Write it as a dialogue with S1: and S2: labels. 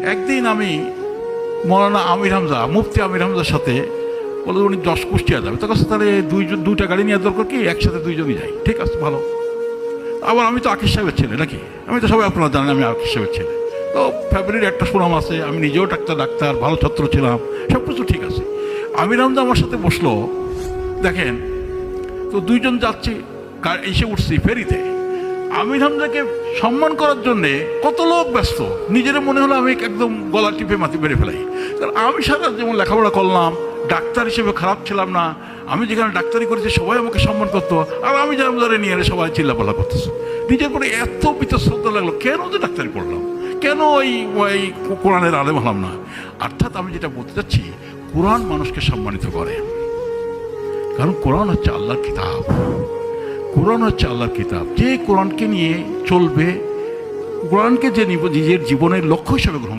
S1: একদিন আমি মৌলানা আমির হামজা, মুফতি আমির হামজার সাথে বলে উনি 10 কুষ্টিয়া যাবে, তো কাছে তাহলে দুইটা গাড়ি নেওয়ার দরকার কি, একসাথে দুইজনই যাই। ঠিক আছে, ভালো। আবার আমি তো আকিস সাহেবের ছেলে নাকি, আমি তো সবাই আপনারা জানেন আমি আকিস সাহেবের ছেলে, তো ফ্যামিলির একটা সুনাম আছে, আমি নিজেও ডাক্তার ভালো ছাত্র ছিলাম, সব কিছু ঠিক আছে। আমির হামজা আমার সাথে বসলো, দেখেন তো দুইজন যাচ্ছি, এসে উঠছি ফেরিতে। আমির হামজাকে সম্মান করার জন্যে কত লোক ব্যস্ত, নিজের মনে হলো আমি একদম গলা টিপে মাটি বেড়ে ফেলাই। কারণ আমি সারা যেমন লেখাপড়া করলাম, ডাক্তার হিসেবে খারাপ ছিলাম না, আমি যেখানে ডাক্তারি করেছি সবাই আমাকে সম্মান করতো, আর আমি জামদারে নিয়ে এলে সবাই চিল্লাপাল্লা করতেছে। নিজের পরে এত বিতশ্রদ্ধা লাগলো, কেন যে ডাক্তারি পড়লাম, কেন ওই কোরআনের আলেম হলাম না। অর্থাৎ আমি যেটা বলতে চাচ্ছি, কোরআন মানুষকে সম্মানিত করে, কারণ কোরআন হচ্ছে আল্লাহর কিতাব। কোরআন হচ্ছে আল্লাহর কিতাব। যে কোরআনকে নিয়ে চলবে, কোরআনকে যে নিজের জীবনের লক্ষ্য হিসেবে গ্রহণ